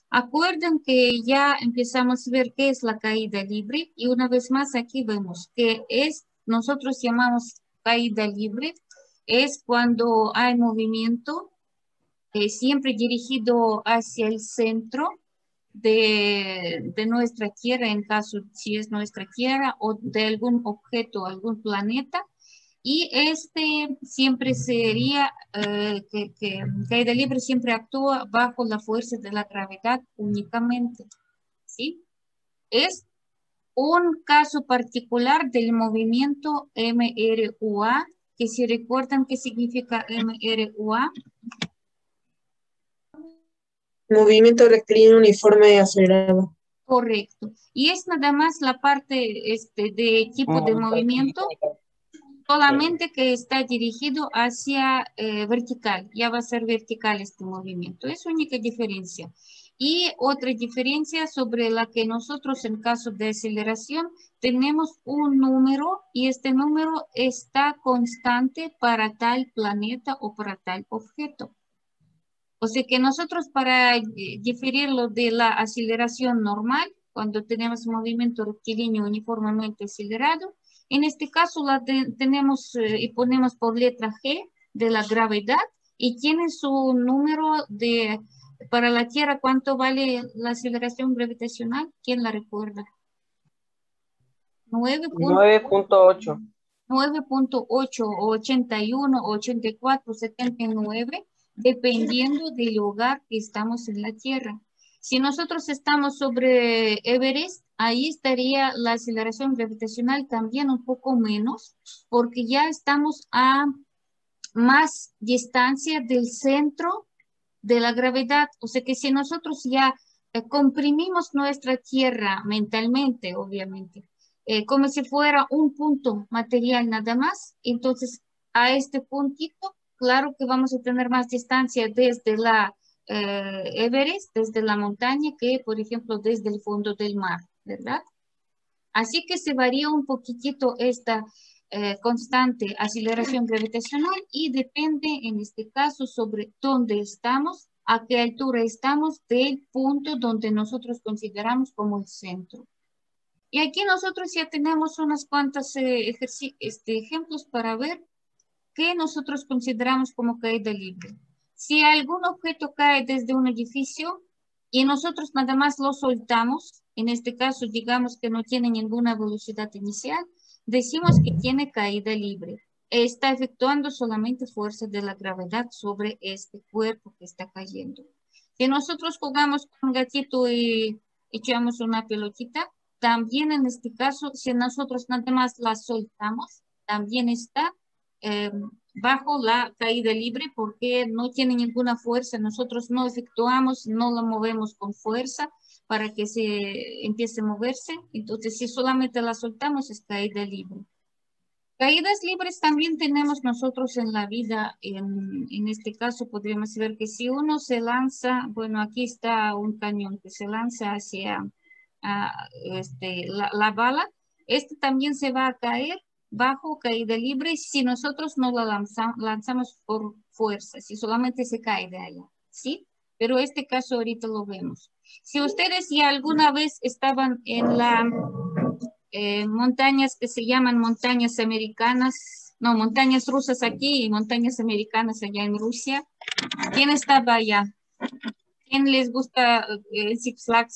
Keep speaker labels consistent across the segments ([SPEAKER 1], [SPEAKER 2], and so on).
[SPEAKER 1] Acuerden que ya empezamos a ver qué es la caída libre y una vez más aquí vemos que nosotros llamamos caída libre, es cuando hay movimiento siempre dirigido hacia el centro de nuestra Tierra, en caso si es nuestra Tierra o de algún objeto, algún planeta. Y este siempre sería que caída libre siempre actúa bajo la fuerza de la gravedad únicamente, ¿sí? Es un caso particular del movimiento MRUA, que si recuerdan qué significa MRUA.
[SPEAKER 2] Movimiento rectilíneo uniforme acelerado.
[SPEAKER 1] Correcto. Y es nada más la parte de tipo de movimiento, solamente que está dirigido hacia vertical. Ya va a ser vertical este movimiento. Es única diferencia. Y otra diferencia sobre la que nosotros en caso de aceleración tenemos un número y este número está constante para tal planeta o para tal objeto. O sea que nosotros para diferirlo de la aceleración normal, cuando tenemos movimiento rectilíneo uniformemente acelerado, en este caso tenemos y ponemos por letra G de la gravedad y tiene su número para la Tierra, ¿cuánto vale la aceleración gravitacional? ¿Quién la recuerda?
[SPEAKER 3] 9.8.
[SPEAKER 1] 9.8 o 81 o 84, 79, dependiendo del lugar que estamos en la Tierra. Si nosotros estamos sobre Everest, ahí estaría la aceleración gravitacional también un poco menos, porque ya estamos a más distancia del centro de la gravedad. O sea que si nosotros ya comprimimos nuestra Tierra mentalmente, obviamente, como si fuera un punto material nada más, entonces a este puntito, claro que vamos a tener más distancia desde la Everest, desde la montaña, que por ejemplo desde el fondo del mar, ¿verdad? Así que se varía un poquitito esta constante aceleración gravitacional y depende en este caso sobre dónde estamos, a qué altura estamos del punto donde nosotros consideramos como el centro. Y aquí nosotros ya tenemos unas cuantas ejemplos para ver qué nosotros consideramos como caída libre. Si algún objeto cae desde un edificio y nosotros nada más lo soltamos, en este caso digamos que no tiene ninguna velocidad inicial, decimos que tiene caída libre. Está efectuando solamente fuerza de la gravedad sobre este cuerpo que está cayendo. Si nosotros jugamos con un gatito y echamos una pelotita, también en este caso, si nosotros nada más la soltamos, también está eh, bajo la caída libre porque no tiene ninguna fuerza. Nosotros no efectuamos, no la movemos con fuerza para que se empiece a moverse. Entonces, si solamente la soltamos, es caída libre. Caídas libres también tenemos nosotros en la vida. En este caso podríamos ver que si uno se lanza, bueno, aquí está un cañón que se lanza hacia la bala, este también se va a caer bajo caída libre si nosotros no la lanzamos por fuerza, si solamente se cae de allá, ¿sí? Pero este caso ahorita lo vemos. Si ustedes ya alguna vez estaban en la montañas que se llaman montañas americanas, no, montañas rusas aquí y montañas americanas allá en Rusia, ¿quién estaba allá? ¿Quién les gusta Six Flags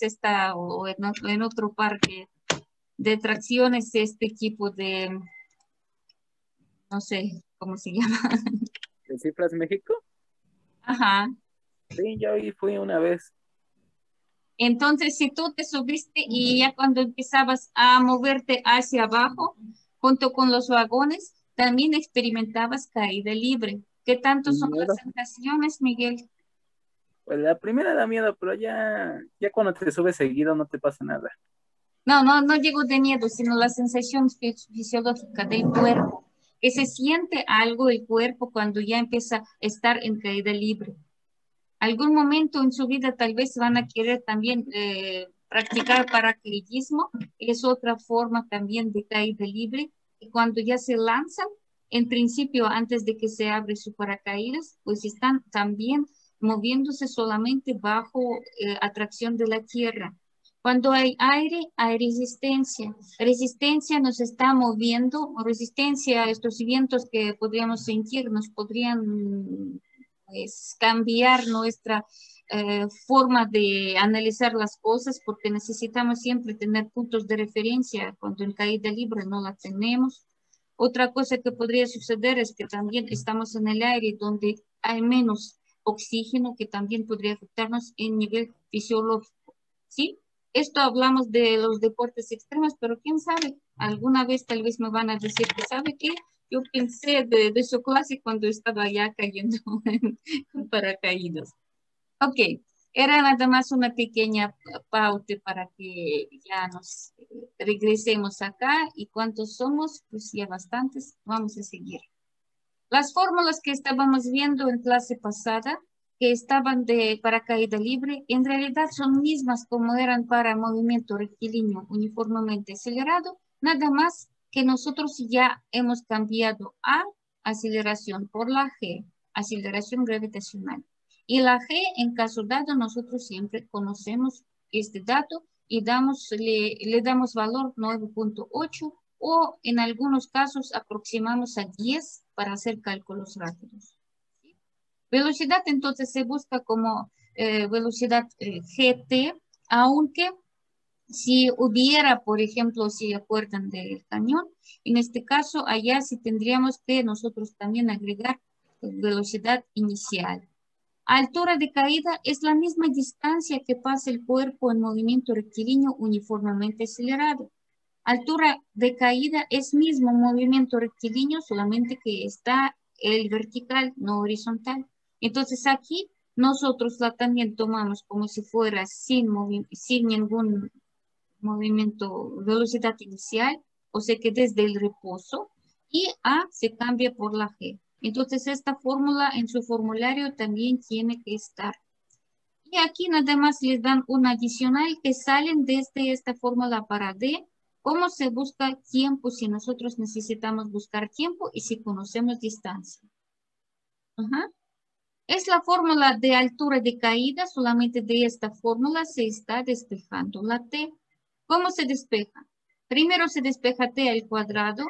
[SPEAKER 1] o en otro parque de atracciones este tipo de, no sé cómo se llama?
[SPEAKER 3] ¿De Cifras México?
[SPEAKER 1] Ajá.
[SPEAKER 3] Sí, yo ahí fui una vez.
[SPEAKER 1] Entonces, si tú te subiste y ya cuando empezabas a moverte hacia abajo, junto con los vagones, también experimentabas caída libre. ¿Qué tanto son las
[SPEAKER 3] Miedo.
[SPEAKER 1] sensaciones, Miguel?
[SPEAKER 3] Pues la primera da miedo, pero ya cuando te subes seguido no te pasa nada.
[SPEAKER 1] No digo de miedo, sino la sensación fisiológica del cuerpo, que se siente algo el cuerpo cuando ya empieza a estar en caída libre. Algún momento en su vida tal vez van a querer también practicar paracaidismo, es otra forma también de caída libre, y cuando ya se lanzan, en principio antes de que se abre su paracaídas, pues están también moviéndose solamente bajo atracción de la Tierra. Cuando hay aire, hay resistencia. Resistencia nos está moviendo, resistencia a estos vientos que podríamos sentir, nos podrían pues, cambiar nuestra forma de analizar las cosas porque necesitamos siempre tener puntos de referencia cuando en caída libre no la tenemos. Otra cosa que podría suceder es que también estamos en el aire donde hay menos oxígeno que también podría afectarnos en nivel fisiológico, ¿sí? Esto hablamos de los deportes extremos, pero quién sabe, alguna vez tal vez me van a decir que sabe qué, yo pensé de su clase cuando estaba ya cayendo en paracaídas. Ok, era nada más una pequeña pauta para que ya nos regresemos acá y cuántos somos, pues ya bastantes, vamos a seguir. Las fórmulas que estábamos viendo en clase pasada, que estaban para caída libre, en realidad son mismas como eran para movimiento rectilíneo uniformemente acelerado, nada más que nosotros ya hemos cambiado a aceleración por la G, aceleración gravitacional. Y la G, en caso dado, nosotros siempre conocemos este dato y le damos valor 9.8 o en algunos casos aproximamos a 10 para hacer cálculos rápidos. Velocidad entonces se busca como velocidad GT, aunque si hubiera, por ejemplo, si acuerdan del cañón, en este caso allá sí tendríamos que nosotros también agregar velocidad inicial. Altura de caída es la misma distancia que pasa el cuerpo en movimiento rectilíneo uniformemente acelerado. Altura de caída es mismo movimiento rectilíneo, solamente que está el vertical, no horizontal. Entonces aquí nosotros la también tomamos como si fuera sin ningún movimiento, velocidad inicial, o sea que desde el reposo, y A se cambia por la G. Entonces esta fórmula en su formulario también tiene que estar. Y aquí nada más les dan un adicional que salen desde esta fórmula para D. ¿Cómo se busca tiempo si nosotros necesitamos buscar tiempo y si conocemos distancia? Es la fórmula de altura de caída, solamente de esta fórmula se está despejando la T. ¿Cómo se despeja? Primero se despeja T al cuadrado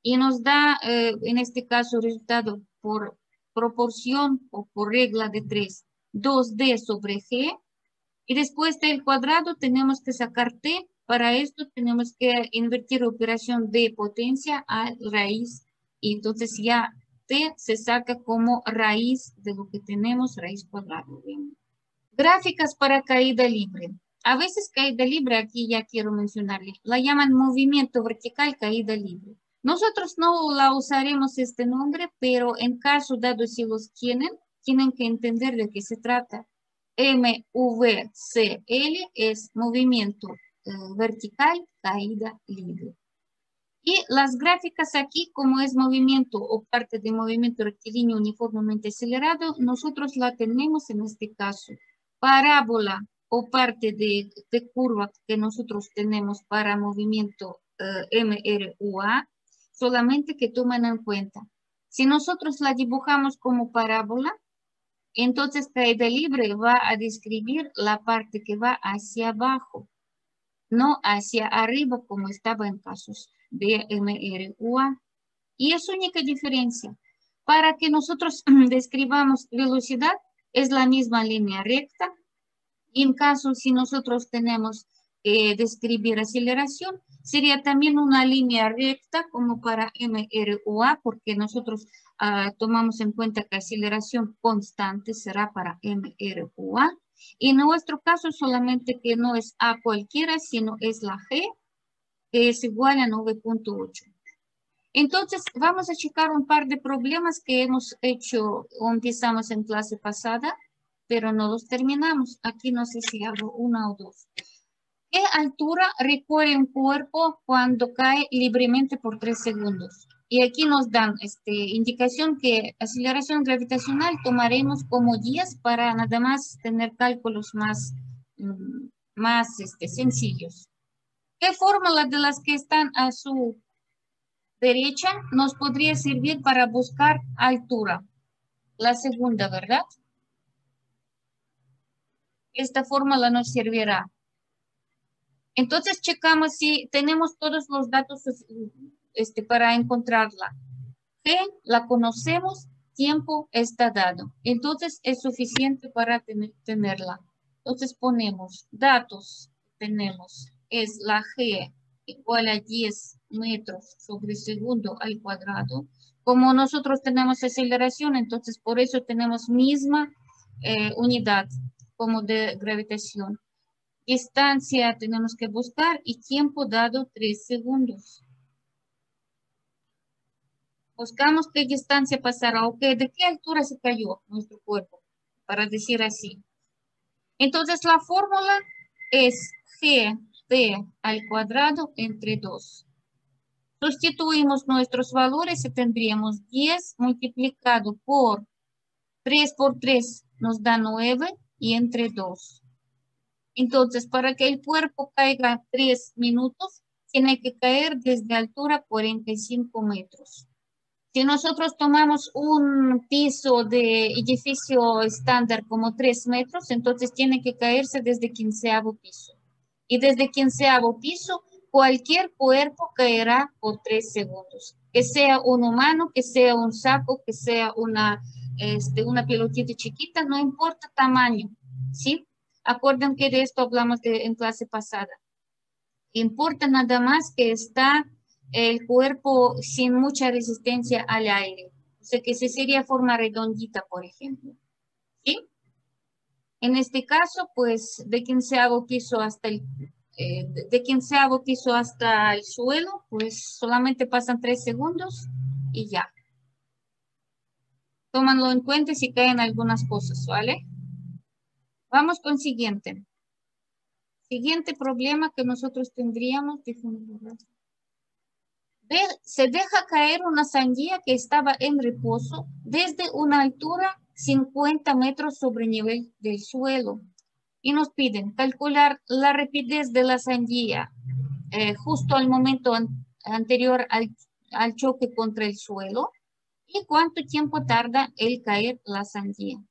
[SPEAKER 1] y nos da, en este caso, resultado por proporción o por regla de 3, 2D sobre G. Y después del cuadrado tenemos que sacar T. Para esto tenemos que invertir operación de potencia a raíz. Y entonces ya T se saca como raíz de lo que tenemos, raíz cuadrada. Gráficas para caída libre. A veces caída libre, aquí ya quiero mencionarle, la llaman movimiento vertical caída libre. Nosotros no la usaremos este nombre, pero en caso dado si los tienen que entender de qué se trata. MVCL es movimiento vertical caída libre. Y las gráficas aquí, como es movimiento o parte de movimiento rectilíneo uniformemente acelerado, nosotros la tenemos en este caso. Parábola o parte de curva que nosotros tenemos para movimiento MRUA, solamente que tomen en cuenta. Si nosotros la dibujamos como parábola, entonces caída libre va a describir la parte que va hacia abajo, no hacia arriba como estaba en casos de MRUA. Y es única diferencia. Para que nosotros describamos velocidad, es la misma línea recta. Y en caso, si nosotros tenemos que describir aceleración, sería también una línea recta como para MRUA, porque nosotros tomamos en cuenta que aceleración constante será para MRUA. Y en nuestro caso, solamente que no es A cualquiera, sino es la G, que es igual a 9.8. Entonces, vamos a checar un par de problemas que hemos hecho o empezamos en clase pasada, pero no los terminamos. Aquí no sé si hago una o dos. ¿Qué altura recorre un cuerpo cuando cae libremente por 3 segundos? Y aquí nos dan indicación que aceleración gravitacional tomaremos como 10 para nada más tener cálculos más sencillos. ¿Qué fórmula de las que están a su derecha nos podría servir para buscar altura? La segunda, ¿verdad? esta fórmula nos servirá. Entonces checamos si tenemos todos los datos para encontrarla. G la conocemos, tiempo está dado. Entonces es suficiente para tenerla. Entonces ponemos datos, tenemos, es la G igual a 10 metros sobre segundo al cuadrado. Como nosotros tenemos aceleración, entonces por eso tenemos misma unidad como de gravitación. Distancia tenemos que buscar y tiempo dado 3 segundos. Buscamos qué distancia pasará o de qué altura se cayó nuestro cuerpo, para decir así. Entonces la fórmula es GT al cuadrado entre 2. Sustituimos nuestros valores y tendríamos 10 multiplicado por 3 por 3 nos da 9 y entre 2. Entonces, para que el cuerpo caiga 3 minutos, tiene que caer desde altura 45 metros. Si nosotros tomamos un piso de edificio estándar como 3 metros, entonces tiene que caerse desde 15º piso. Y desde 15º piso, cualquier cuerpo caerá por 3 segundos. Que sea un humano, que sea un sapo, que sea una pelotita chiquita, no importa tamaño, ¿sí? Acuerden que de esto hablamos en clase pasada. Importa nada más que está el cuerpo sin mucha resistencia al aire. O sea que se sería forma redondita, por ejemplo. ¿Sí? En este caso, pues de 15º piso hasta el suelo, pues solamente pasan 3 segundos y ya. Tómanlo en cuenta si caen algunas cosas, ¿vale? Vamos con siguiente. Siguiente problema que nosotros tendríamos. Se deja caer una sandía que estaba en reposo desde una altura 50 metros sobre el nivel del suelo. Y nos piden calcular la rapidez de la sandía justo al momento anterior al choque contra el suelo y cuánto tiempo tarda el caer la sandía.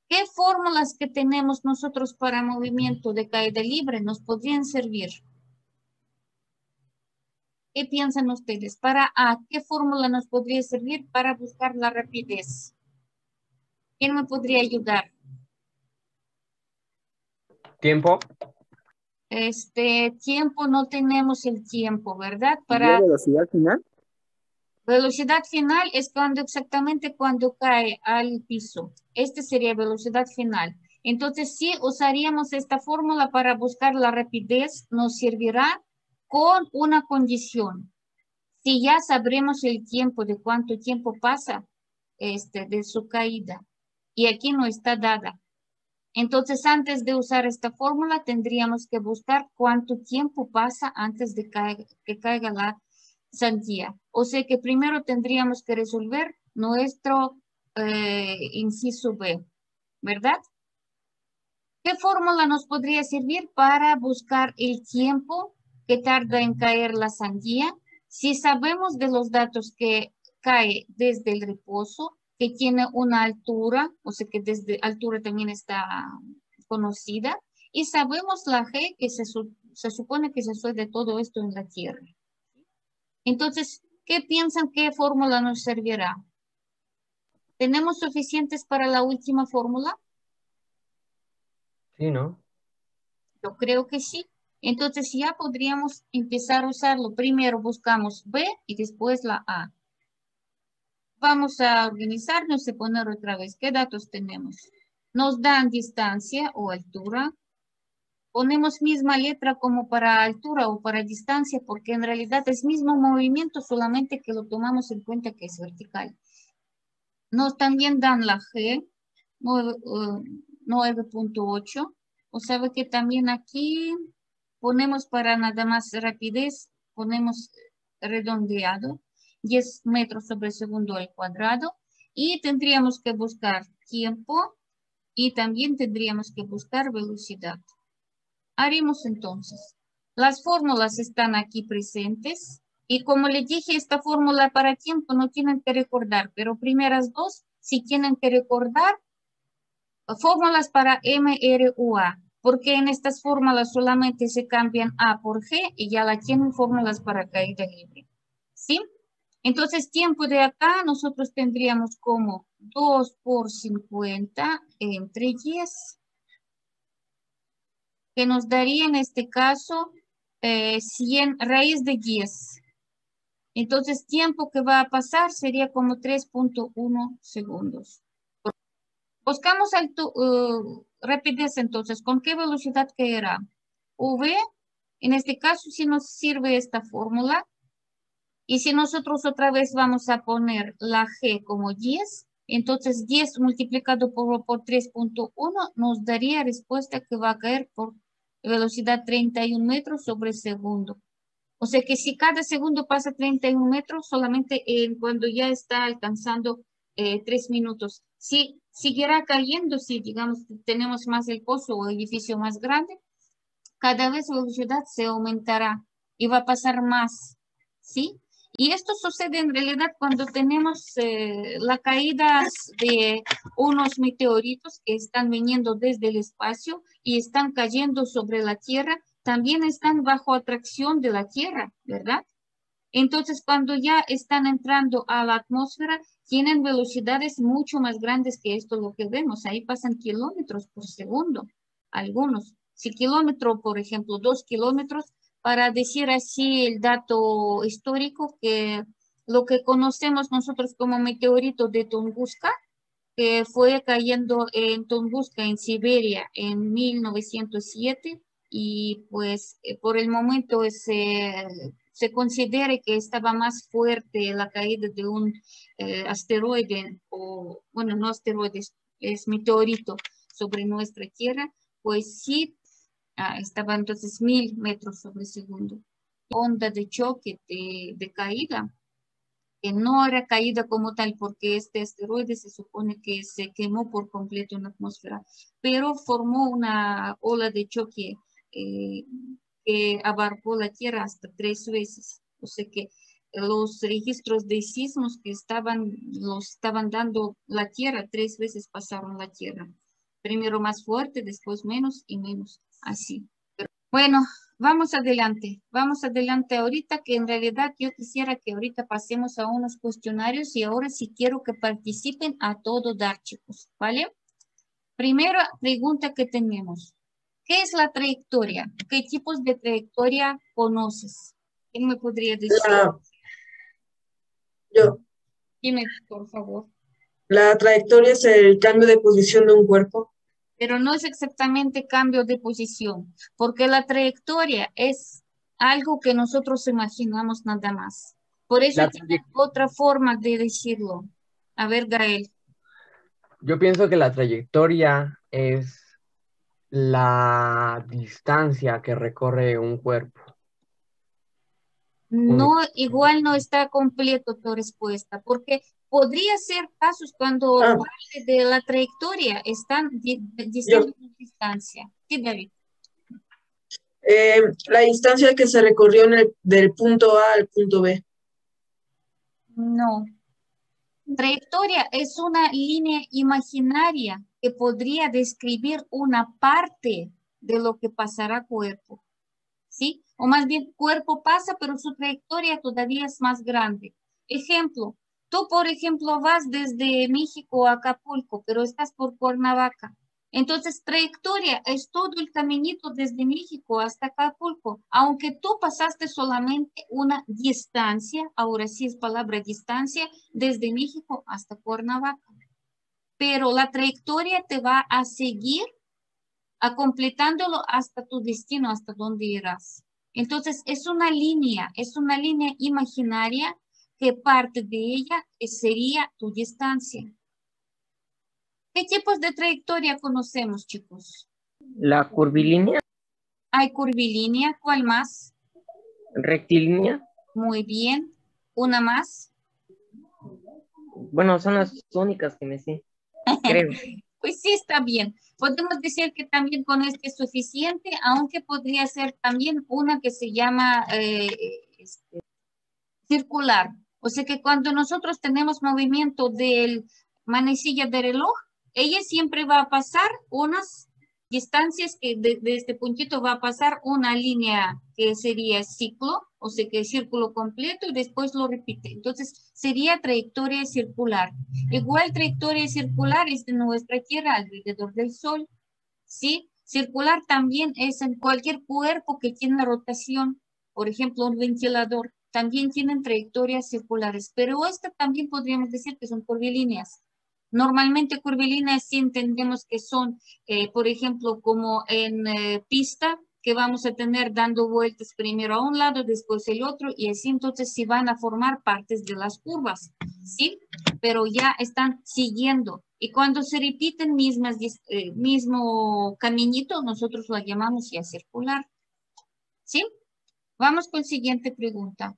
[SPEAKER 1] ¿Qué fórmulas que tenemos nosotros para movimiento de caída libre nos podrían servir? ¿Qué piensan ustedes? ¿Para A, qué fórmula nos podría servir para buscar la rapidez? ¿Quién me podría ayudar?
[SPEAKER 4] Tiempo.
[SPEAKER 1] Tiempo, no tenemos el tiempo, ¿verdad?
[SPEAKER 3] ¿La velocidad final?
[SPEAKER 1] Velocidad final es exactamente cuando cae al piso. Sería velocidad final. Entonces, sí usaríamos esta fórmula para buscar la rapidez. Nos servirá con una condición. Si ya sabremos el tiempo, de cuánto tiempo pasa de su caída. Y aquí no está dada. Entonces, antes de usar esta fórmula, tendríamos que buscar cuánto tiempo pasa antes de que caiga la sandía. O sea que primero tendríamos que resolver nuestro inciso B, ¿verdad? ¿Qué fórmula nos podría servir para buscar el tiempo que tarda en caer la sandía? Si sabemos de los datos que cae desde el reposo, que tiene una altura, o sea que desde altura también está conocida, y sabemos la G que se supone que se sucede todo esto en la Tierra. Entonces, ¿qué piensan qué fórmula nos servirá? ¿Tenemos suficientes para la última fórmula?
[SPEAKER 4] Sí, ¿no?
[SPEAKER 1] Yo creo que sí. Entonces ya podríamos empezar a usarlo. Primero buscamos B y después la A. Vamos a organizarnos y poner otra vez qué datos tenemos. Nos dan distancia o altura. Ponemos misma letra como para altura o para distancia porque en realidad es mismo movimiento, solamente que lo tomamos en cuenta que es vertical. Nos también dan la G, 9.8. O sea que también aquí ponemos para nada más rapidez, ponemos redondeado, 10 metros sobre segundo al cuadrado. Y tendríamos que buscar tiempo y también tendríamos que buscar velocidad. Haremos entonces. Las fórmulas están aquí presentes. Y como les dije, esta fórmula para tiempo no tienen que recordar, pero primeras dos, si tienen que recordar, fórmulas para MRUA, porque en estas fórmulas solamente se cambian A por G y ya la tienen fórmulas para caída libre. ¿Sí? Entonces, tiempo de acá nosotros tendríamos como 2 por 50 entre 10, que nos daría en este caso 100 raíz de 10. Entonces, tiempo que va a pasar sería como 3.1 segundos. Buscamos rapidez entonces. ¿Con qué velocidad caerá? V, en este caso sí nos sirve esta fórmula. Y si nosotros otra vez vamos a poner la G como 10, entonces 10 multiplicado por 3.1 nos daría respuesta que va a caer por velocidad 31 metros sobre segundo. O sea que si cada segundo pasa 31 metros, solamente cuando ya está alcanzando 3 minutos. Si siguiera cayendo, si digamos tenemos más el pozo o edificio más grande, cada vez la velocidad se aumentará y va a pasar más, ¿sí? Y esto sucede en realidad cuando tenemos la caída de unos meteoritos que están viniendo desde el espacio y están cayendo sobre la Tierra, también están bajo atracción de la Tierra, ¿verdad? Entonces, cuando ya están entrando a la atmósfera, tienen velocidades mucho más grandes que esto lo que vemos. Ahí pasan kilómetros por segundo, algunos. Si kilómetro, por ejemplo, 2 kilómetros, para decir así el dato histórico, que lo que conocemos nosotros como meteorito de Tunguska, que fue cayendo en Tunguska, en Siberia, en 1907, y pues por el momento se considera que estaba más fuerte la caída de un asteroide, o bueno, no asteroide, es meteorito sobre nuestra Tierra, pues sí, estaba entonces 1000 metros sobre segundo. Onda de choque, de caída, que no era caída como tal, porque este asteroide se supone que se quemó por completo en la atmósfera, pero formó una ola de choque que abarcó la Tierra hasta 3 veces. O sea que los registros de sismos que los estaban dando la Tierra, 3 veces pasaron la Tierra. Primero más fuerte, después menos y menos, así. Bueno, vamos adelante ahorita, que en realidad yo quisiera que ahorita pasemos a unos cuestionarios y ahora sí quiero que participen a todo dar, chicos, ¿vale? Primera pregunta que tenemos. ¿Qué es la trayectoria? ¿Qué tipos de trayectoria conoces? ¿Quién me podría decir?
[SPEAKER 2] Yo.
[SPEAKER 1] Dime, por favor.
[SPEAKER 2] La trayectoria es el cambio de posición de un cuerpo.
[SPEAKER 1] Pero no es exactamente cambio de posición, porque la trayectoria es algo que nosotros imaginamos nada más. Por eso
[SPEAKER 4] La
[SPEAKER 1] tiene otra forma de decirlo. A ver, Gael.
[SPEAKER 4] Yo pienso que la trayectoria es la distancia que recorre un cuerpo.
[SPEAKER 1] No, igual no está completo tu respuesta, porque podría ser casos cuando parte de la trayectoria están diciendo distancia. Sí, David.
[SPEAKER 2] La distancia que se recorrió del punto A al punto B.
[SPEAKER 1] No. Trayectoria es una línea imaginaria que podría describir una parte de lo que pasará cuerpo, ¿sí? O más bien cuerpo pasa, pero su trayectoria todavía es más grande. Ejemplo, tú por ejemplo vas desde México a Acapulco, pero estás por Cuernavaca. Entonces, trayectoria es todo el caminito desde México hasta Acapulco, aunque tú pasaste solamente una distancia, ahora sí es palabra distancia, desde México hasta Cuernavaca. Pero la trayectoria te va a seguir completándolo hasta tu destino, hasta donde irás. Entonces, es una línea imaginaria que parte de ella sería tu distancia. ¿Qué tipos de trayectoria conocemos, chicos?
[SPEAKER 5] La curvilínea,
[SPEAKER 1] Hay curvilínea, ¿cuál más?
[SPEAKER 5] rectilínea.
[SPEAKER 1] Muy bien. ¿Una más?
[SPEAKER 5] Bueno, son las únicas que me sé, creo.
[SPEAKER 1] Pues sí, está bien. Podemos decir que también con este es suficiente, aunque podría ser también una que se llama circular. O sea que cuando nosotros tenemos movimiento del manecilla del reloj, ella siempre va a pasar unas distancias que de este puntito va a pasar una línea que sería ciclo, o sea que es círculo completo y después lo repite. Entonces sería trayectoria circular. Igual trayectoria circular es de nuestra Tierra alrededor del Sol. ¿Sí? Circular también es en cualquier cuerpo que tiene rotación. Por ejemplo, un ventilador. También tienen trayectorias circulares. Pero esta también podríamos decir que son curvilíneas. Normalmente curvilíneas sí entendemos que son, por ejemplo, como en pista, que vamos a tener dando vueltas primero a un lado, después el otro, y así entonces sí van a formar partes de las curvas, ¿sí? Pero ya están siguiendo. Y cuando se repiten mismo caminito, nosotros lo llamamos ya circular, ¿sí? Vamos con la siguiente pregunta.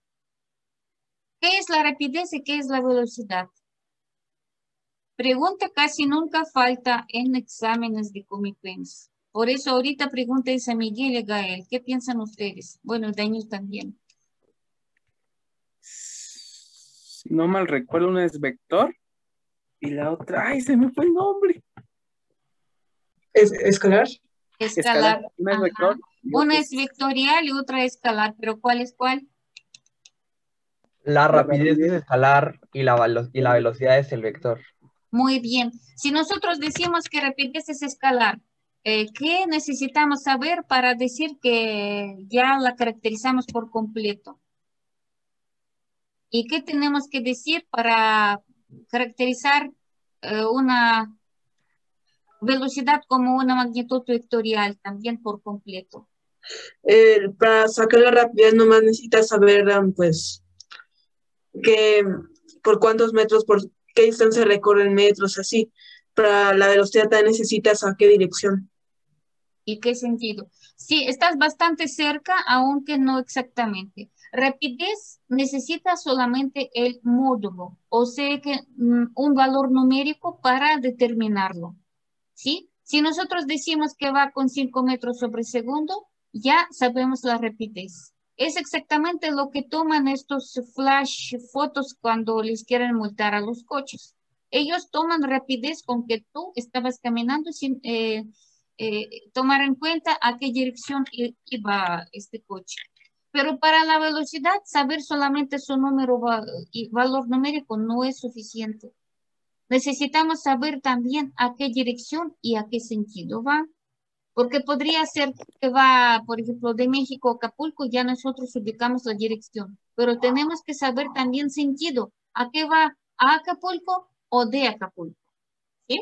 [SPEAKER 1] ¿Qué es la rapidez y qué es la velocidad? Pregunta casi nunca falta en exámenes de Comipens. Por eso ahorita pregunta es a Miguel y Gael. ¿Qué piensan ustedes? Bueno, Daniel también.
[SPEAKER 3] Si no mal recuerdo, una es vector y la otra, ay, se me fue el nombre.
[SPEAKER 2] ¿Es escalar?
[SPEAKER 1] Escalar.
[SPEAKER 3] Una es
[SPEAKER 1] Ajá.
[SPEAKER 3] vector. y
[SPEAKER 1] Una
[SPEAKER 3] otra
[SPEAKER 1] es vectorial y otra es escalar. ¿Pero cuál es cuál?
[SPEAKER 4] La rapidez
[SPEAKER 3] rapidez.
[SPEAKER 4] es escalar y la velocidad es el vector.
[SPEAKER 1] Muy bien. Si nosotros decimos que rapidez es escalar, ¿qué necesitamos saber para decir que ya la caracterizamos por completo? ¿Y qué tenemos que decir para caracterizar una velocidad como una magnitud vectorial también por completo?
[SPEAKER 2] Para sacar la rapidez nomás necesitas saber, pues, que, por cuántos metros, por qué distancia recorren metros, así. Para la velocidad también necesitas a qué dirección.
[SPEAKER 1] ¿Y qué sentido? Sí, estás bastante cerca, aunque no exactamente. Rapidez necesita solamente el módulo, o sea que un valor numérico para determinarlo. ¿Sí? Si nosotros decimos que va con 5 metros sobre segundo, ya sabemos la rapidez. Es exactamente lo que toman estos flash fotos cuando les quieren multar a los coches. Ellos toman rapidez con que tú estabas caminando sin tomar en cuenta a qué dirección iba este coche. Pero para la velocidad, saber solamente su número y valor numérico no es suficiente. Necesitamos saber también a qué dirección y a qué sentido va. Porque podría ser que va, por ejemplo, de México a Acapulco, ya nosotros ubicamos la dirección. Pero tenemos que saber también sentido. ¿A qué va? ¿A Acapulco o de Acapulco? ¿Sí?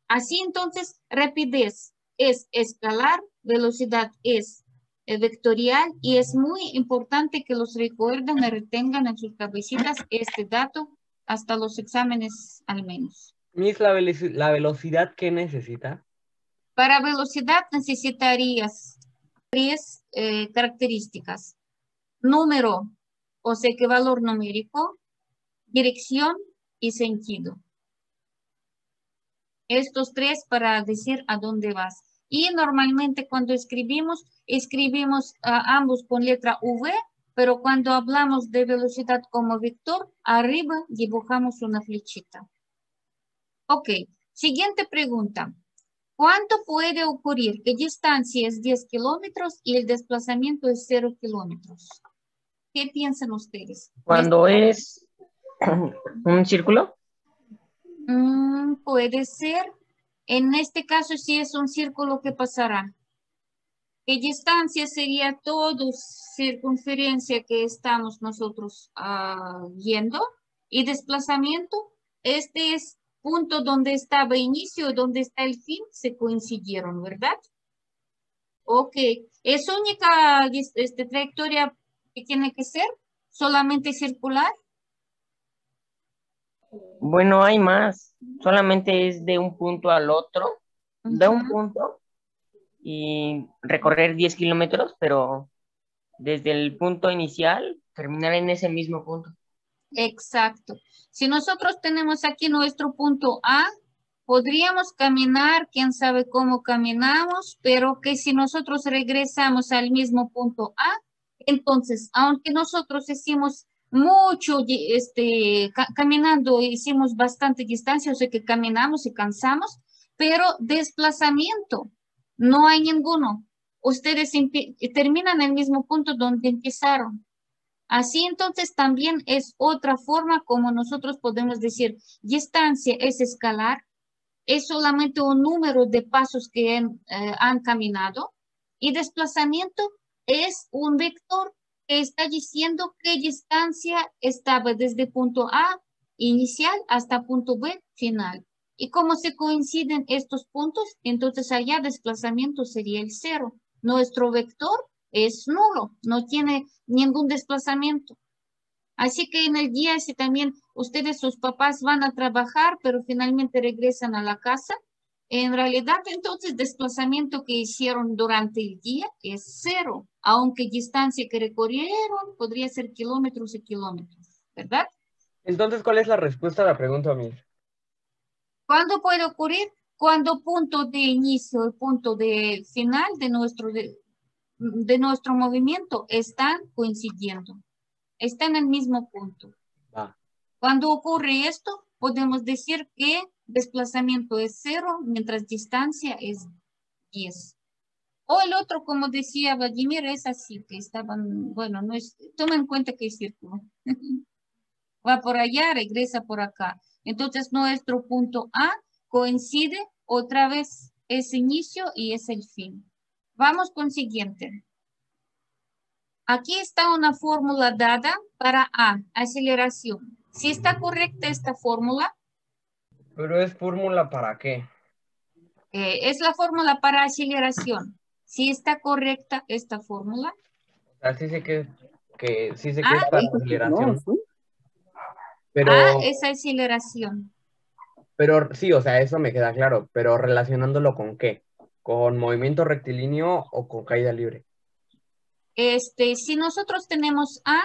[SPEAKER 1] Así entonces, rapidez es escalar, velocidad es vectorial y es muy importante que los recuerden y retengan en sus cabecitas este dato hasta los exámenes al menos.
[SPEAKER 4] Miss, la velocidad que necesita.
[SPEAKER 1] Para velocidad necesitarías tres características. Número, o sea que valor numérico, dirección y sentido. Estos tres para decir a dónde vas. Y normalmente cuando escribimos ambos con letra V, pero cuando hablamos de velocidad como vector, arriba dibujamos una flechita. Ok, siguiente pregunta. ¿Cuánto puede ocurrir que distancia es 10 kilómetros y el desplazamiento es 0 kilómetros? ¿Qué piensan ustedes?
[SPEAKER 5] Cuando es un círculo,
[SPEAKER 1] Puede ser. En este caso, si es un círculo, ¿qué pasará? ¿Qué distancia sería toda circunferencia que estamos nosotros yendo? Y desplazamiento, este es punto donde estaba inicio y donde está el fin, se coincidieron, ¿verdad? Ok, ¿es única trayectoria que tiene que ser? ¿Solamente circular?
[SPEAKER 5] bueno, hay más. Solamente es de un punto al otro, de un
[SPEAKER 1] Ujú.
[SPEAKER 5] punto y recorrer 10 kilómetros, pero desde el punto inicial terminar en ese mismo punto.
[SPEAKER 1] Exacto. Si nosotros tenemos aquí nuestro punto A, podríamos caminar, quién sabe cómo caminamos, pero que si nosotros regresamos al mismo punto A, entonces, aunque nosotros hicimos mucho, caminando, hicimos bastante distancia, o sea que caminamos y cansamos, pero desplazamiento, no hay ninguno. Ustedes terminan en el mismo punto donde empezaron. Así entonces también es otra forma como nosotros podemos decir, distancia es escalar, es solamente un número de pasos que han caminado, y desplazamiento es un vector que está diciendo qué distancia estaba desde punto A inicial hasta punto B final. Y como se coinciden estos puntos, entonces allá desplazamiento sería el cero. Nuestro vector es nulo, no tiene ningún desplazamiento. Así que en el día, si también ustedes, sus papás van a trabajar, pero finalmente regresan a la casa, en realidad entonces desplazamiento que hicieron durante el día es cero, aunque distancia que recorrieron podría ser kilómetros y kilómetros, ¿verdad?
[SPEAKER 4] Entonces, ¿cuál es la respuesta a la pregunta, Miss?
[SPEAKER 1] ¿Cuándo puede ocurrir? Cuando punto de inicio y punto de final de nuestro movimiento están coincidiendo, están en el mismo punto.
[SPEAKER 4] Va.
[SPEAKER 1] Cuando ocurre esto, podemos decir que desplazamiento es 0, mientras distancia es 10. O el otro, como decía Vladimir, es así, que estaban, bueno, no es, toma en cuenta que es círculo. Va por allá, regresa por acá. Entonces, nuestro punto A coincide otra vez, es inicio y es el fin. Vamos con siguiente. Aquí está una fórmula dada para A, aceleración. Si está correcta esta fórmula,
[SPEAKER 4] ¿Pero es fórmula para qué?
[SPEAKER 1] es la fórmula para aceleración. Si está correcta esta fórmula,
[SPEAKER 4] O sea, sí sé que sí sé que es
[SPEAKER 1] A,
[SPEAKER 4] para
[SPEAKER 3] No,
[SPEAKER 4] aceleración,
[SPEAKER 3] sí.
[SPEAKER 1] A
[SPEAKER 4] pero,
[SPEAKER 1] es aceleración.
[SPEAKER 4] pero sí, o sea, eso me queda claro, pero relacionándolo con qué, ¿con movimiento rectilíneo o con caída libre?
[SPEAKER 1] Si nosotros tenemos A,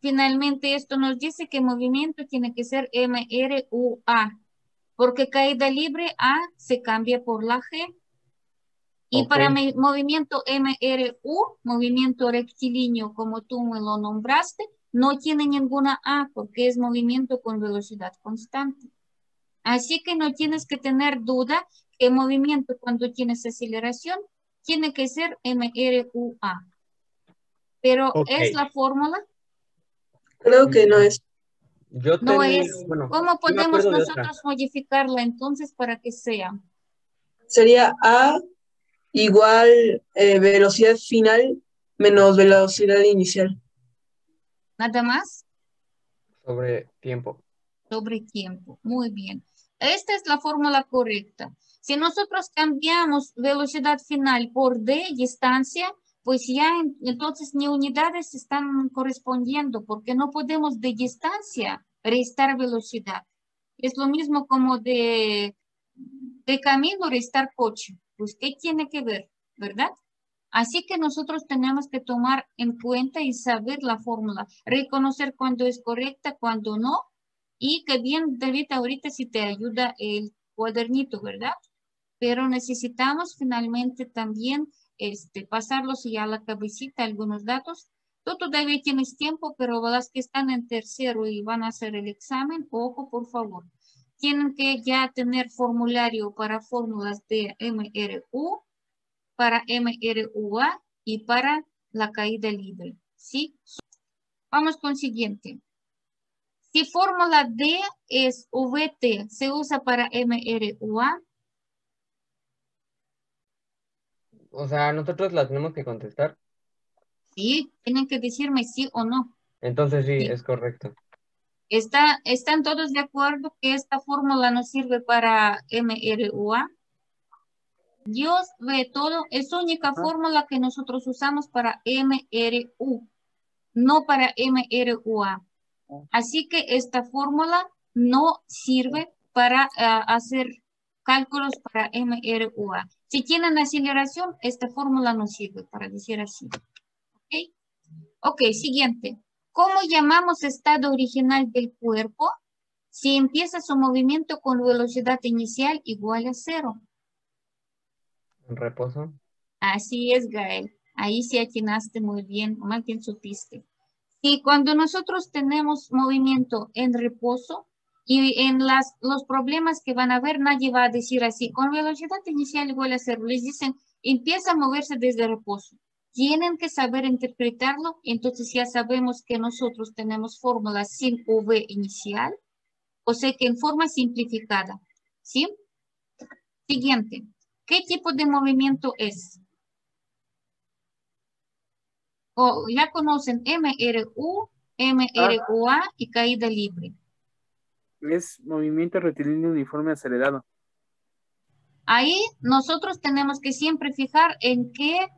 [SPEAKER 1] finalmente esto nos dice que movimiento tiene que ser MRUA, porque caída libre A se cambia por la G. Y
[SPEAKER 4] Ok,
[SPEAKER 1] para movimiento MRU, movimiento rectilíneo, como tú me lo nombraste, no tiene ninguna A porque es movimiento con velocidad constante. Así que no tienes que tener duda que movimiento cuando tienes aceleración tiene que ser MRUA. Pero
[SPEAKER 4] ok.
[SPEAKER 1] ¿es la fórmula?
[SPEAKER 2] Creo que no es.
[SPEAKER 4] Yo
[SPEAKER 1] No
[SPEAKER 4] tenía,
[SPEAKER 1] es.
[SPEAKER 4] bueno,
[SPEAKER 1] ¿Cómo
[SPEAKER 4] yo me
[SPEAKER 1] podemos
[SPEAKER 4] acuerdo de otra.
[SPEAKER 1] nosotros modificarla entonces para que sea?
[SPEAKER 2] Sería A igual velocidad final menos velocidad inicial.
[SPEAKER 1] ¿Nada más?
[SPEAKER 4] Sobre tiempo.
[SPEAKER 1] Sobre tiempo. Muy bien. Esta es la fórmula correcta. Si nosotros cambiamos velocidad final por D, distancia, pues ya entonces ni unidades están correspondiendo porque no podemos de distancia restar velocidad. Es lo mismo como de camino restar coche. Pues, ¿qué tiene que ver? ¿Verdad? Así que nosotros tenemos que tomar en cuenta y saber la fórmula, reconocer cuándo es correcta, cuándo no, y que bien, David, ahorita sí te ayuda el cuadernito, ¿verdad? Pero necesitamos finalmente también pasarlos ya a la cabecita algunos datos. Tú todavía tienes tiempo, pero las que están en tercero y van a hacer el examen, ojo, por favor. Tienen que ya tener formulario para fórmulas de MRU, para MRUA y para la caída libre. ¿Sí? Vamos con siguiente. Si fórmula D es VT, ¿se usa para MRUA?
[SPEAKER 4] O sea, nosotros la tenemos que contestar.
[SPEAKER 1] Sí, tienen que decirme sí o no.
[SPEAKER 4] Entonces sí,
[SPEAKER 1] Sí.
[SPEAKER 4] es correcto.
[SPEAKER 1] ¿Están todos de acuerdo que esta fórmula nos sirve para MRUA? Dios ve todo, es única
[SPEAKER 3] Ajá.
[SPEAKER 1] fórmula que nosotros usamos para MRU, no para MRUA. Así que esta fórmula no sirve para hacer cálculos para MRUA. Si tienen aceleración, esta fórmula no sirve para decir así. ¿Ok? Ok, siguiente. ¿Cómo llamamos estado original del cuerpo si empieza su movimiento con velocidad inicial igual a 0?
[SPEAKER 4] En reposo.
[SPEAKER 1] Así es, Gael. Ahí sí atinaste muy bien, más bien supiste. Y cuando nosotros tenemos movimiento en reposo y en los problemas que van a haber, nadie va a decir así, con velocidad inicial igual a cero. Les dicen, empieza a moverse desde reposo. Tienen que saber interpretarlo, entonces ya sabemos que nosotros tenemos fórmulas sin V inicial, o sea que en forma simplificada, ¿sí? Siguiente, ¿qué tipo de movimiento es? O ya conocen MRU, MRUA y caída libre.
[SPEAKER 3] Es movimiento rectilíneo uniforme acelerado.
[SPEAKER 1] Ahí nosotros tenemos que siempre fijar en qué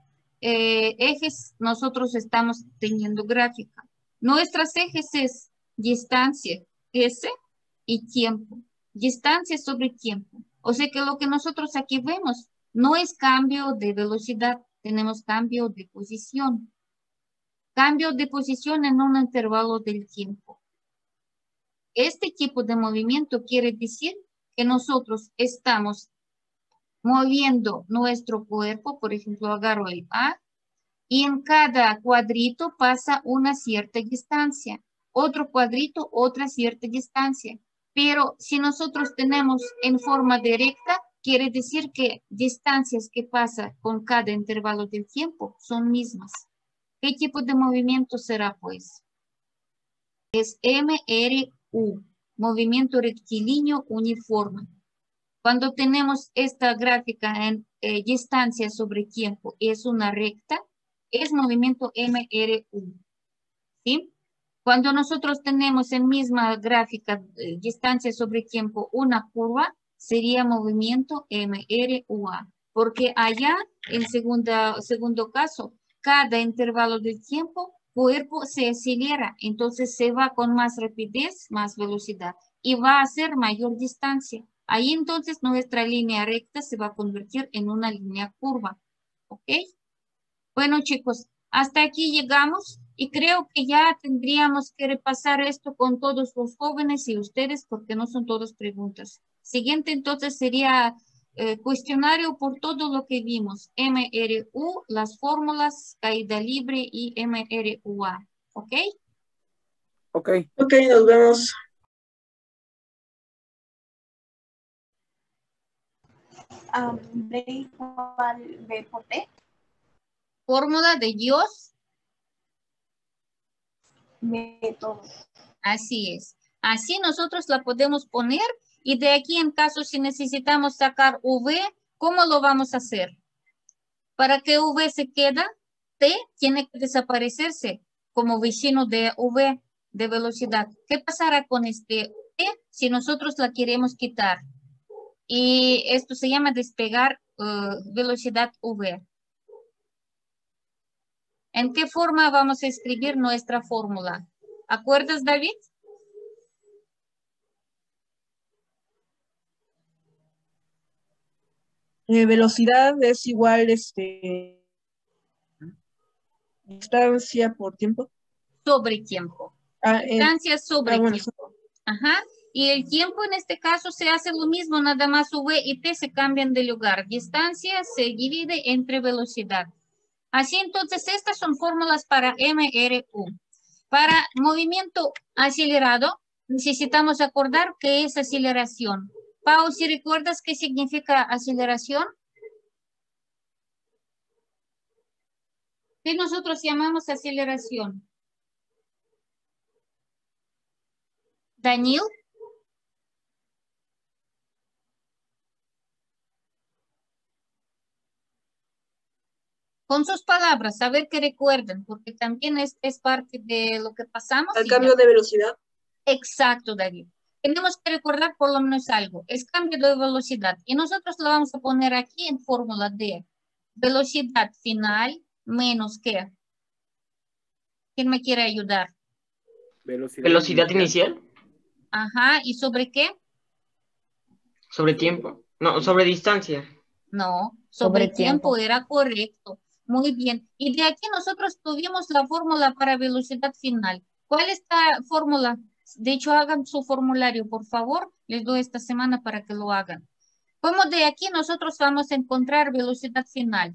[SPEAKER 1] ejes nosotros estamos teniendo gráfica. Nuestros ejes es distancia, S, y tiempo. Distancia sobre tiempo. O sea que lo que nosotros aquí vemos no es cambio de velocidad, tenemos cambio de posición. Cambio de posición en un intervalo del tiempo. Este tipo de movimiento quiere decir que nosotros estamos moviendo nuestro cuerpo, por ejemplo, agarro el A, y en cada cuadrito pasa una cierta distancia, otro cuadrito, otra cierta distancia. Pero si nosotros tenemos en forma directa, quiere decir que distancias que pasa con cada intervalo del tiempo son mismas. ¿Qué tipo de movimiento será, pues? Es MRU, movimiento rectilíneo uniforme. Cuando tenemos esta gráfica en distancia sobre tiempo, es una recta, es movimiento MRU, ¿sí? Cuando nosotros tenemos en misma gráfica distancia sobre tiempo una curva, sería movimiento MRUA, porque allá, en segundo caso, cada intervalo del tiempo, cuerpo se acelera, entonces se va con más rapidez, más velocidad, y va a hacer mayor distancia. Ahí entonces nuestra línea recta se va a convertir en una línea curva, ¿ok? Bueno, chicos, hasta aquí llegamos y creo que ya tendríamos que repasar esto con todos los jóvenes y ustedes porque no son todas preguntas. Siguiente entonces sería cuestionario por todo lo que vimos. MRU, las fórmulas, caída libre y MRUA. ¿Ok?
[SPEAKER 3] Ok.
[SPEAKER 2] Ok, nos vemos.
[SPEAKER 6] ¿De igual B por T?
[SPEAKER 1] Fórmula de Dios.
[SPEAKER 6] Método.
[SPEAKER 1] Así es. Así nosotros la podemos poner y de aquí en caso si necesitamos sacar V, ¿cómo lo vamos a hacer? Para que V se queda, T tiene que desaparecerse como vecino de V de velocidad. ¿Qué pasará con este T si nosotros la queremos quitar? Y esto se llama despegar velocidad V. ¿En qué forma vamos a escribir nuestra fórmula? ¿Acuerdas, David?
[SPEAKER 2] Velocidad es igual, distancia por tiempo.
[SPEAKER 1] Sobre tiempo.
[SPEAKER 2] Ah,
[SPEAKER 1] Distancia sobre
[SPEAKER 2] bueno,
[SPEAKER 1] tiempo. Ajá. Y el tiempo en este caso se hace lo mismo, nada más V y T se cambian de lugar. Distancia se divide entre velocidad. Así entonces estas son fórmulas para MRU. Para movimiento acelerado necesitamos acordar qué es aceleración. Pau, si recuerdas qué significa aceleración. ¿Qué nosotros llamamos aceleración? Daniel. Con sus palabras, a ver qué recuerden, porque también es parte de lo que pasamos.
[SPEAKER 2] al cambio de velocidad.
[SPEAKER 1] Exacto, David. Tenemos que recordar por lo menos algo, es cambio de velocidad. Y nosotros lo vamos a poner aquí en fórmula de velocidad final menos ¿qué? ¿Quién me quiere ayudar?
[SPEAKER 5] Velocidad inicial.
[SPEAKER 1] Ajá, ¿y sobre qué?
[SPEAKER 5] Sobre tiempo. No, sobre distancia.
[SPEAKER 1] No, sobre tiempo era correcto. Muy bien. Y de aquí nosotros tuvimos la fórmula para velocidad final. ¿Cuál es la fórmula? De hecho, hagan su formulario, por favor. Les doy esta semana para que lo hagan. ¿Cómo de aquí nosotros vamos a encontrar velocidad final?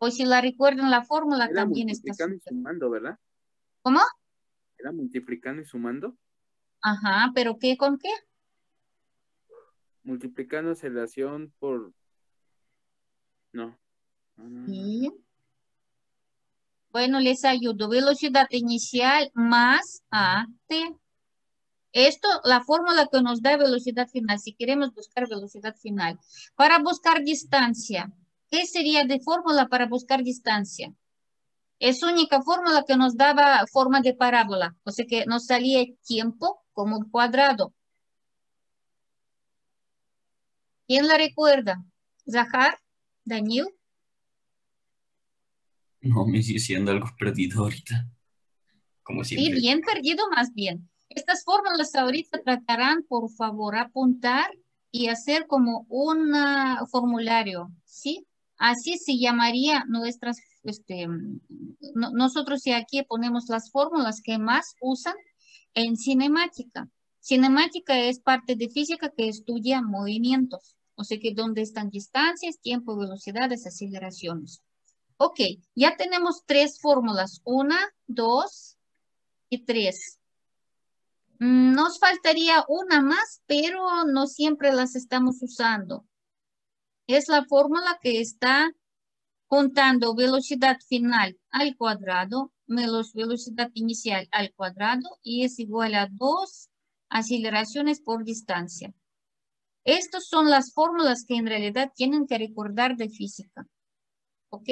[SPEAKER 1] O si la recuerdan la fórmula
[SPEAKER 3] Era
[SPEAKER 1] también está
[SPEAKER 3] multiplicando y
[SPEAKER 1] súper.
[SPEAKER 3] sumando, ¿verdad?
[SPEAKER 1] ¿Cómo?
[SPEAKER 3] Era multiplicando y sumando.
[SPEAKER 1] Ajá, pero ¿qué con qué?
[SPEAKER 3] Multiplicando aceleración por... No.
[SPEAKER 1] Sí. Bueno, les ayudo. Velocidad inicial más AT. Esto, la fórmula que nos da velocidad final, si queremos buscar velocidad final. Para buscar distancia, ¿qué sería de fórmula para buscar distancia? Es única fórmula que nos daba forma de parábola, o sea que nos salía tiempo como un cuadrado. ¿Quién la recuerda? ¿Zahar? ¿Daniel?
[SPEAKER 7] No, me sigue siendo algo perdido ahorita, como
[SPEAKER 1] Sí,
[SPEAKER 7] siempre.
[SPEAKER 1] bien perdido más bien. Estas fórmulas ahorita tratarán, por favor, apuntar y hacer como un formulario, ¿sí? Así se llamaría nuestras, nosotros y aquí ponemos las fórmulas que más usan en cinemática. Cinemática es parte de física que estudia movimientos, o sea que donde están distancias, tiempo, velocidades, aceleraciones. Ok, ya tenemos 3 fórmulas, 1, 2 y 3. Nos faltaría una más, pero no siempre las estamos usando. Es la fórmula que está juntando velocidad final al cuadrado menos velocidad inicial al cuadrado y es igual a 2 aceleraciones por distancia. Estas son las fórmulas que en realidad tienen que recordar de física. ¿Ok?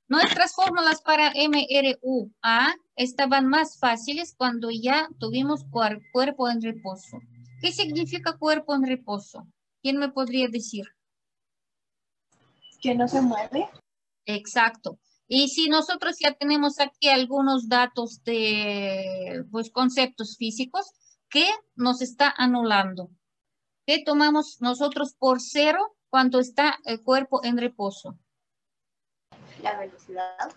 [SPEAKER 1] Nuestras fórmulas para MRUA estaban más fáciles cuando ya tuvimos cuerpo en reposo. ¿Qué significa cuerpo en reposo? ¿Quién me podría decir?
[SPEAKER 6] Que no se mueve.
[SPEAKER 1] Exacto. Y si nosotros ya tenemos aquí algunos datos de pues, conceptos físicos, ¿qué nos está anulando? ¿Qué tomamos nosotros por cero cuando está el cuerpo en reposo?
[SPEAKER 6] La velocidad.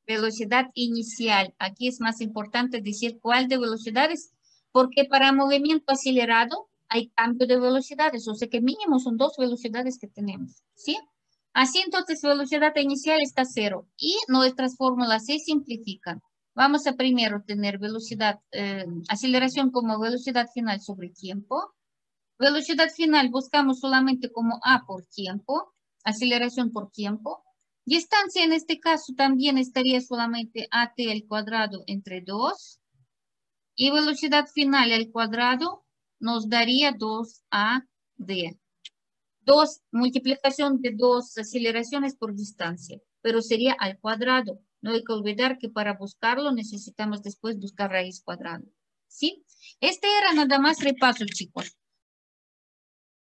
[SPEAKER 1] Velocidad inicial. Aquí es más importante decir cuál de velocidades, porque para movimiento acelerado hay cambio de velocidades, o sea que mínimo son 2 velocidades que tenemos, ¿sí? Así entonces velocidad inicial está 0 y nuestras fórmulas se simplifican. Vamos a primero tener velocidad, aceleración como velocidad final sobre tiempo. Velocidad final buscamos solamente como A por tiempo, aceleración por tiempo. Distancia en este caso también estaría solamente AT al cuadrado entre 2. Y velocidad final al cuadrado nos daría 2AD. Multiplicación de 2 aceleraciones por distancia, pero sería al cuadrado. No hay que olvidar que para buscarlo necesitamos después buscar raíz cuadrada. ¿Sí? Este era nada más repaso, chicos.